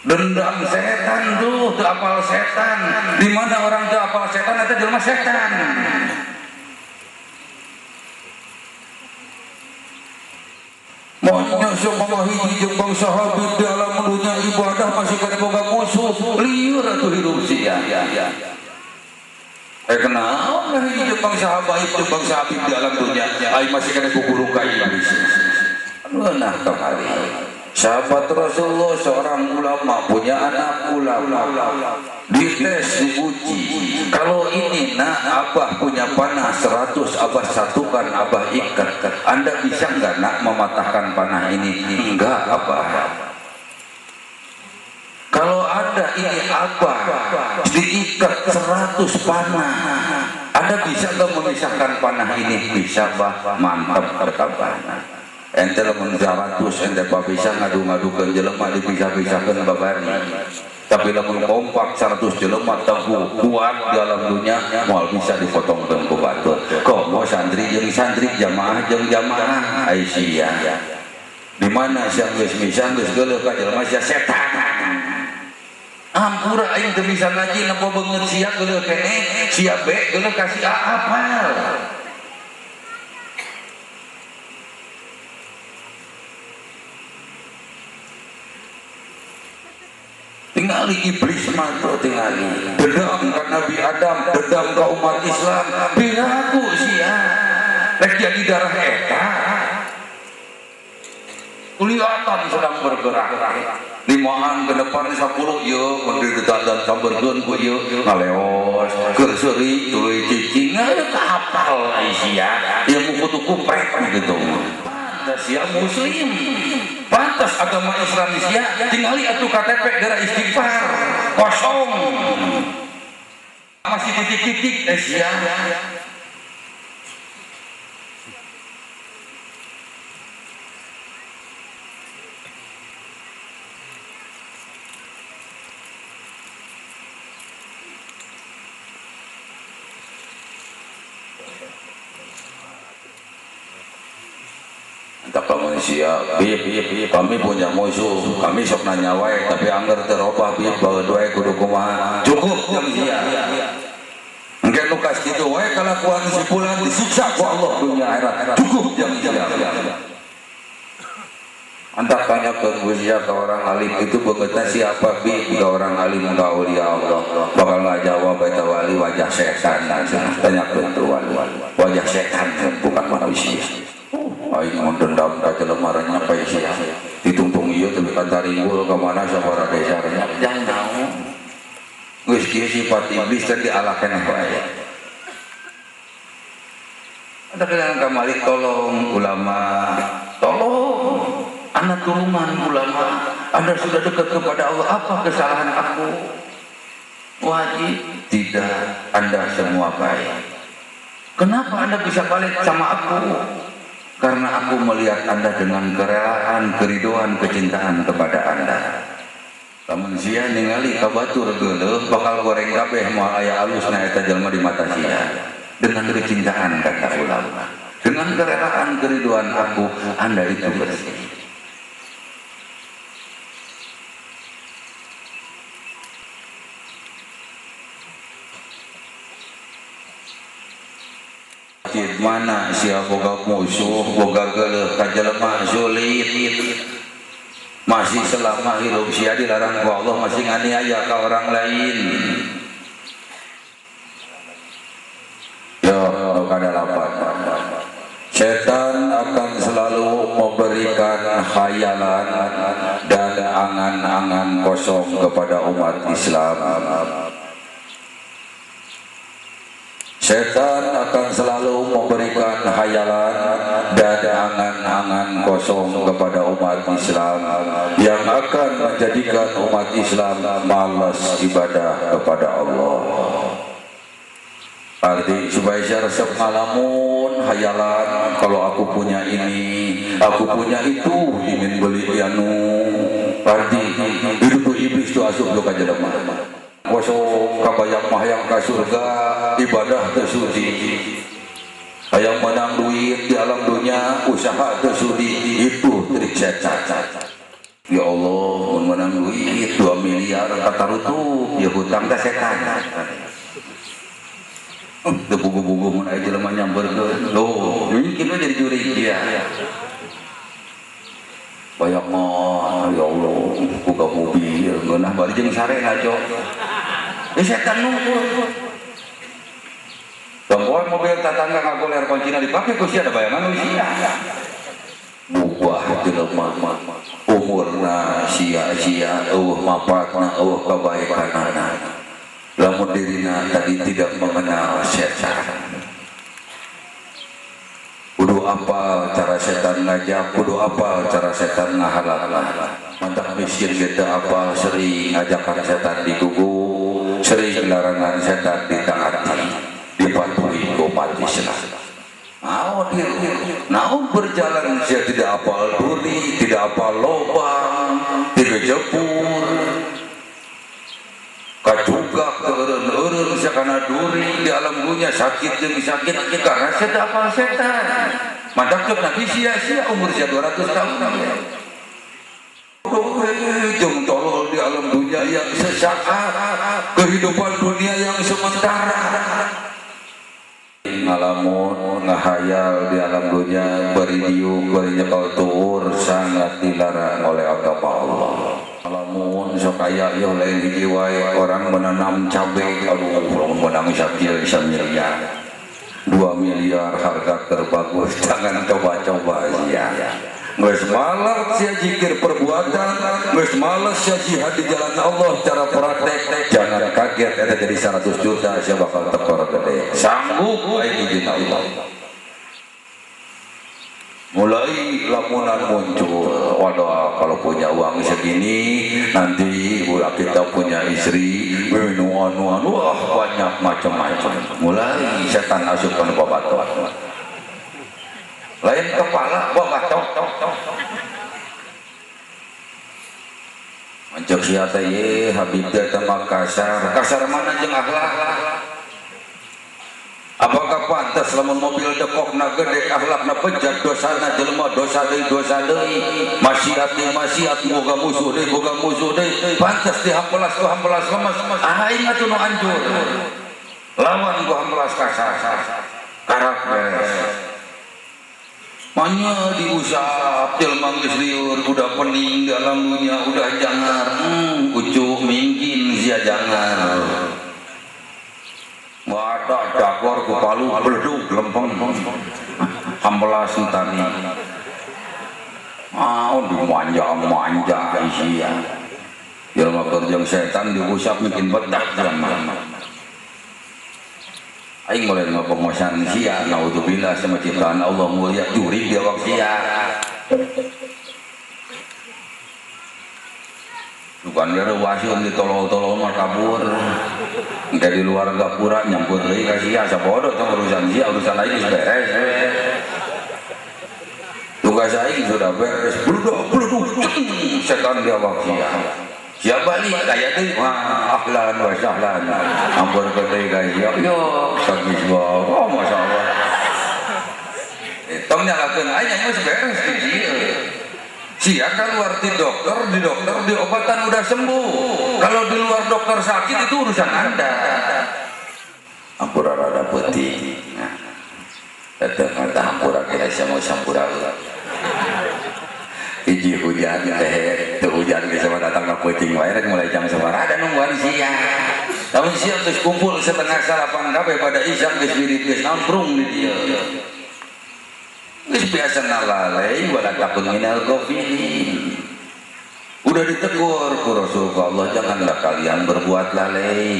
Dendam setan tuh apal setan. Di mana orang tuh apal setan atau jelema setan. Maunya semua hiji jeung bangsa Habib dalam dunia ibadah masih kada boga musuh liur atuh hidup sia. Kenal hiji jeung bangsa Habib jeung bangsa Habib dalam dunia ai masih kada guguru ka iblis. Nah kali sahabat Rasulullah seorang ulama punya anak ulama dites diuji kalau ini abah punya panah 100 abah satukan abah ikat Anda bisa nggak nak mematahkan panah ini? Enggak abah. Kalau ada ini abah diikat 100 panah Anda bisa nggak memisahkan panah ini? Bisa bah, mantap berkabar. Ente lamun 100 ente bisa ngadu-ngadu ke jelema dipisah-pisahkeun babari. Tapi lamun kompak 100 jelema teguh kuat dalam dunia moal bisa dipotongkeun ku batur. Kok mau santri jeung santri, jamaah jeung jamaah Aisyah. Di mana sia geus misah geus geuleuh ka jelema sia setan. Ampura aing teu bisa ngaji napa beungeut sia geuleuh keneh, sia be geuleuh ka sia apal. Tingali iblis mantu tingali dendam ke Nabi Adam, dendam ke umat Islam piraku sia rek jadi darah eta kelihatan sedang bergerak limaan ke depan 10 yuk mendiri dan sambergeun ku yuk ngaleos kerseri tuluy cicing ada kapal sia ya mukutu kuprek gitu sia muslim pantas agama Islamisia tinggali atuh KTP gara istighfar kosong masih titik-titik sia siap bib kami punya musuh kami sok nanya wae tapi anggar terobah bib bageud wae kudu kumaha cukup jeung sia engke nu kas kitu wae kalakuan si fulan disiksa ku Allah dunia akhirat cukup jeung sia antak tanyakeun usia ke orang alim itu begeutna siapa bib ke orang alim ka aulia Allah bakal ngajawab eta wali wajah setan tanyakeun tu wajah setan bukan manusia aing mun dendam ka jelema ranya pae sia ditungtung ieu teu kantaringgul ka mana sabara desa ranya jang naon geus kieu sifat iblis teh dialahkeun wae ada kelan ka malik tolong ulama tolong anak turunan ulama, Anda sudah dekat kepada Allah, apa kesalahan aku? Wajib tidak, Anda semua baik. Kenapa Anda bisa balik sama aku? Karena aku melihat Anda dengan kerelaan, keriduan, kecintaan kepada Anda. Lamun sia ningali ka batur geuleuh bakal goreng kabeh moal aya alusna eta jalma di mata sia. Dengan kecintaan kata ulama. Dengan kerelaan, keriduan aku, Anda itu bersih. Mana siapa boga musuh boga geuleuh ka jelema sulit masih selama hidup sia dilarang ku Allah masih nganiaya ka orang lain ya kada lapan setan akan selalu memberikan khayalan dan angan-angan kosong kepada umat Islam. Setan akan selalu memberikan khayalan dan angan-angan kosong kepada umat Islam yang akan menjadikan umat Islam malas ibadah kepada Allah. Arti supaya saya resep ngalamun khayalan kalau aku punya ini, aku punya itu, ingin beli anu. Arti hidup iblis itu asup lu ka jelema. Kosong kabayang mahayang ka surga ibadah tersudi hayang menang duit di alam dunia usaha tersudi itu trik setan ya Allah mun menang duit 2 miliar katarutup ya hutang teh setan teu bugu-bugu mun aya jelema nyamberkeun loh mungkin jadi juri dia banyak mah ya Allah buka mobil ngeunah bari jeung sarena cok setan nunggu Bangkoan mobil tetangga ngagoler kuncinya dipakai ku sia ada bayangan usia buah jelema umurna sia-sia eueuh mapatna eueuh kabaikanana lamun dirina tadi tidak mengenal setan kudu apal cara setan ngajak kudu apal cara setan ngahalal mantap miskin kita apal sering ngajakan setan digugu sering larangan setan ditaati dipatuhi umat Islam naon berjalan saya tidak apal duri tidak apal lobang tidak jepur kacugak eureun sakana duri di alam dunia sakit jeung sakit karena setan apal setan mantap cek nabi sia-sia umur sia 200 tahun jeng tolol di alam dunia yang sesaat kehidupan dunia yang sementara ngalamun ngahayal di alam dunia beridiuk berinyekal tur sangat dilarang oleh agama Allah ngalamun sok aya ieu lain hiji wae orang menanam cabai aduh menang sakieu bisa miliar 2 miliar harga terbagus jangan coba-coba sia geus malas sia zikir perbuatan geus malas sia jihad di jalan Allah cara praktek jangan kaget eta jadi 100 juta sia bakal tekor gede sanggup aya izin Allah mulai lamunan muncul waduh kalau punya uang segini nanti ulah kita punya istri anu wah banyak macam-macam mulai setan asupkan babatuan lain kepala bawa tok mencek sia teh ye habib teh mah kasar mana jeung akhlak Apakah pantas lamun mobil dekokna gede akhlakna bejat dosana jelema dosa deui maksiat boga musuh deui pantas dihampelas ku hampelas lemas aing atuh nu anjur lawan ku hampelas kasar karak beres manya diusap jelema geus lieur udah pening dalam dunia udah jangar ucuk mingkin sia jangar wadah dagor ku palu beledug lempeng hambelas tadi dimanja isia jelema kerjang setan diusap bikin bedak jelema aing mulai ngapengosan sia naudzubillah sama ciptaan Allah mulia juri dia wak sia bukan dia wasion ditolol-tolol mah kabur engke di luar gapura nyampur deui ka sia sabodo tong urusan sia urusan lain geus beres tugas aing sudah beres bluduk setan dia wak sia balik kaya deui ahlan wa sahlan ampun ka deui ka sia yo sagis wae oh masyaallah tong nyalakeun aing geus beres sia sia keluar di dokter di obatan udah sembuh kalau di luar dokter sakit itu urusan anda ampura rada putih datang mata ampura kira sama sampura hiji hujan teh tuh hujan bisa datang ke puting wae mulai jam 9 ada nungguan sia tahun sia geus kumpul setengah salapan kabeh pada isya geus wirid geus namprung di dieu geus biasa nalalai wala takun minal ghafilin udah ditegur ku Rasulullah Allah janganlah kalian berbuat lalai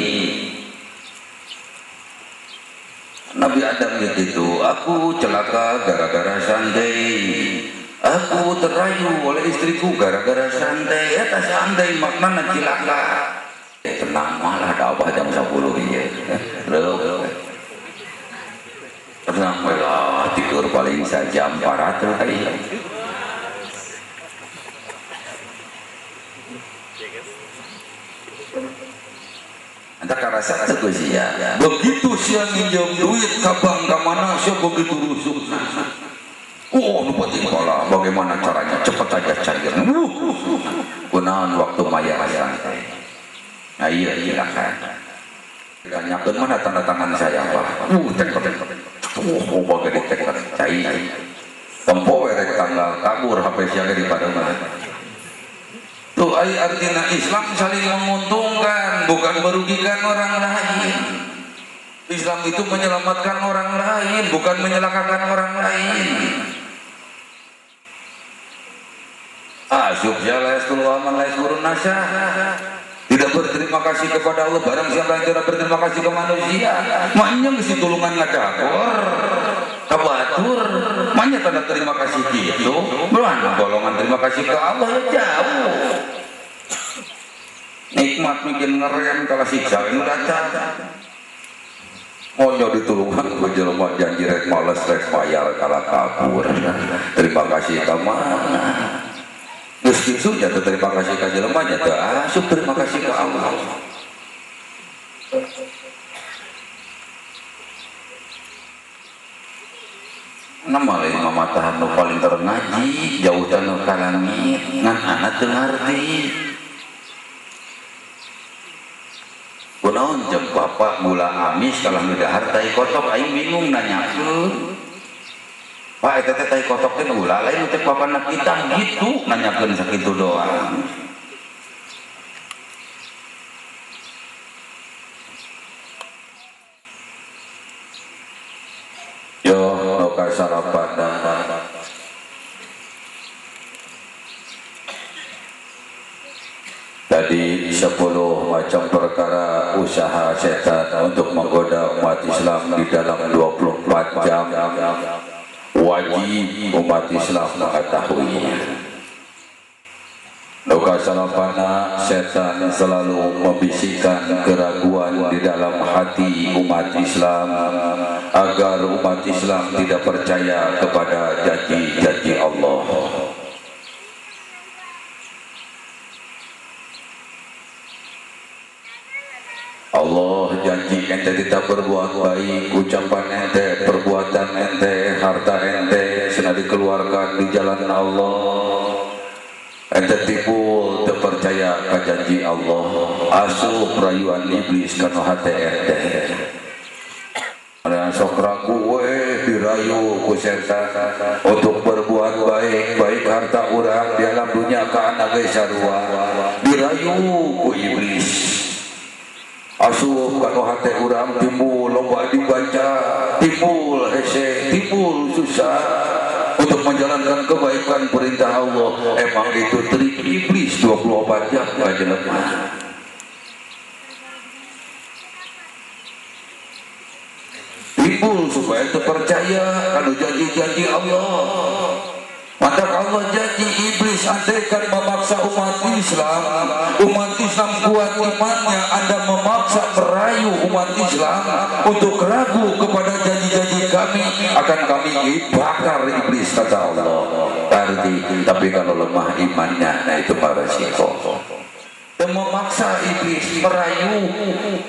Nabi Adam gitu aku celaka gara-gara santai aku terayu oleh istriku gara-gara santai eta santai maknana cilaka tenang malah dakwah jam 10 ieu tenang lah tidur paling saja 400 hari anda karasa itu sia begitu sia minjem duit ke bank ke mana sia begitu rusuk nu penting pola bagaimana caranya cepat saja cair gunakan waktu maya santai nah iya silakan tanyakan mana tanda tangan saya pak bagai ditekar cair tempo erek tanggal kabur HP siaga di Padang tuh artinya Islam saling menguntungkan bukan merugikan orang lain Islam itu menyelamatkan orang lain bukan menyelakakan orang lain asyuk jala yaskulullah man la yaskurun nasa tidak berterima kasih kepada Allah barang siapa yang tidak berterima kasih ke manusia maknya mesti tulungan ngadakor kabatur maknya tanda terima kasih gitu belum golongan terima kasih ke Allah jauh nikmat bikin ngerem kalau siksa itu datang mau ditulungan ku jelema janji rek males rek bayar kalau kabur terima kasih ke mana terus gitu jatuh terima kasih ke jelema jatuh asup terima kasih ke Allah nama lain mamatahan nu paling terngaji jauh tanu kalangit ngan anak teu ngarti kunaon jeung bapak mula amis kalah nu dahar tai kotok aing bingung nanyakeun Pak eta teh tai kotok teh gula lain teh papana kita gitu nanyakeun sakitu doang yo oka sarapan tadi 10 macam perkara usaha setan untuk menggoda umat Islam di dalam 24 jam wajib umat Islam mengetahuinya. Doa salapana setan selalu membisikkan keraguan di dalam hati umat Islam agar umat Islam tidak percaya kepada janji-janji Allah. Allah janji ente tidak berbuat baik, ucapan ente, perbuatan ente, harta ente sudah dikeluarkan di jalan Allah. Ente tipu terpercaya ke janji Allah, asup rayuan iblis kana hate ente. Ada sok ragu dirayu ku setan untuk berbuat baik, baik harta urang di alam dunia ke anak sarua, dirayu ku iblis. Asup kanu hate urang timbul loba dibaca, timbul hese, timbul susah untuk menjalankan kebaikan perintah Allah. Emang itu trik iblis 24 jam ka jelema. Timbul supaya terpercaya kanu janji-janji Allah. Maka Allah janji iblis andaikan memaksa umat Islam kuat imannya, Anda memaksa merayu umat Islam untuk ragu kepada janji-janji kami, akan kami bakar iblis, kata Allah. Tapi kalau lemah imannya, nah itu para resiko. Dan memaksa iblis merayu,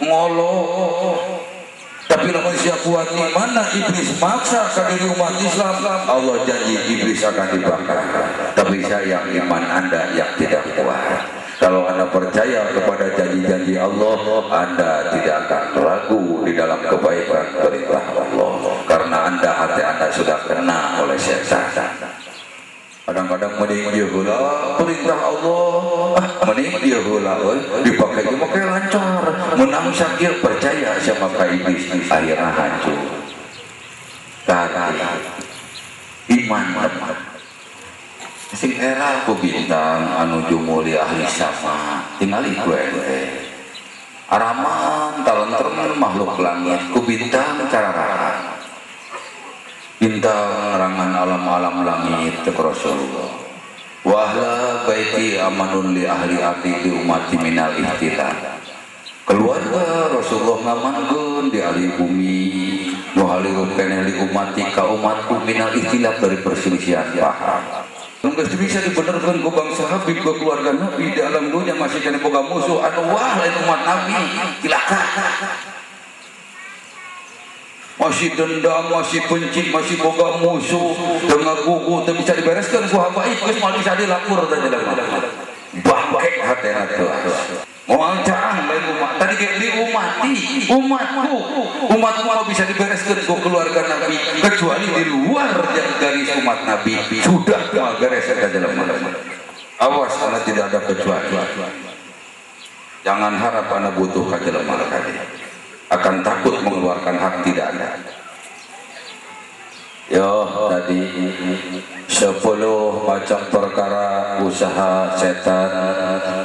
ngolok. Tapi namun siapa kuat imannya, iblis maksa ke diri umat Islam, Allah janji iblis akan dibakar. Tapi sayang iman Anda yang tidak kuat. Kalau Anda percaya kepada janji-janji Allah, Anda tidak akan ragu di dalam kebaikan perintah Allah, karena hati Anda sudah kena oleh setan. Kadang-kadang mending dia hula perintah Allah, mending dia hula dipakai lancar, menang sakit percaya sama iblis, akhirnya hancur. Karena iman sing era ku bintang anu jumuli ahli sama tingali gue araman talenterman makhluk langit ku bintang cara bintang rangan alam-alam langit ke Rasulullah. Wahla baiti amanun li ahli ati di umati minal ihtilal. Keluarga Rasulullah ngamankeun di ahli bumi nu halirum keneh li umati ka umatku minal ihtilal dari perselisihan paham. Nunggu bisa dibenerkan ku bangsa Habib ke keluarga Nabi di alam dunia masih kena boga musuh anu wah lain umat Nabi cilaka. Masih dendam, masih benci, masih boga musuh, dengar gugu, tak bisa dibereskan ku habaib, geus moal bisa dilapor tadi dalam bangke hati-hati. Moal caang lain umat, tadi kayak di umatku mau bisa dibereskan ku keluarga Nabi, kecuali di luar garis umat Nabi sudah beres saja dalam awas karena tidak ada kecuali. Jangan harap Anda butuh kajelemah kali. Akan takut mengeluarkan hak tidak ada. Tadi 10 macam perkara usaha setan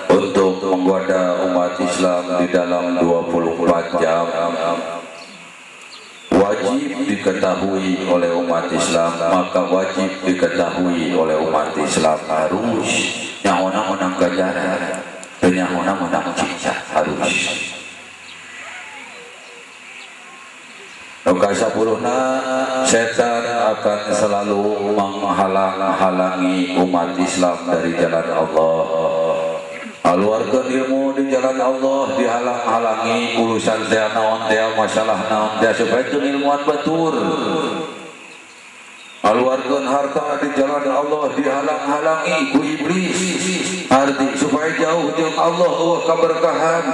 untuk menggoda umat Islam di dalam 24 jam wajib diketahui oleh umat Islam, maka wajib diketahui oleh umat Islam harus nyawana-menang ganjaran dan nyawana-menang ciksa harus. Nuka 10-na setan akan selalu menghalang-halangi umat Islam dari jalan Allah. Keluarkan ilmu di jalan Allah dihalang-halangi urusan teh naon teh masalah naon teh supaya itu ilmuan batur. Keluarkan harta di jalan Allah dihalang-halangi ku iblis. Arti supaya jauh jeung Allah keberkahan.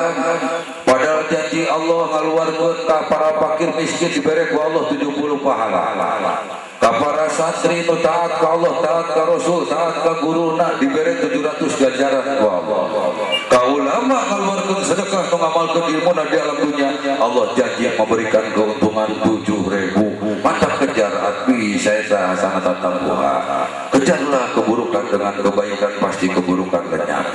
Padahal janji Allah ngaluarkeun ka para fakir miskin dibere ku Allah 70 pahala. Ka para santri nu taat ka Allah, taat ka Rasul, taat ka guruna dibere 700 ganjaran ku Allah. Ka ulama ngaluarkeun sedekah nu ngamalkeun ilmuna di alam dunia, Allah janji memberikan keuntungan 7.000. Mantap kejar atbi saya sangat tambuha. Kejarlah keburukan dengan kebaikan, pasti keburukan lenyap.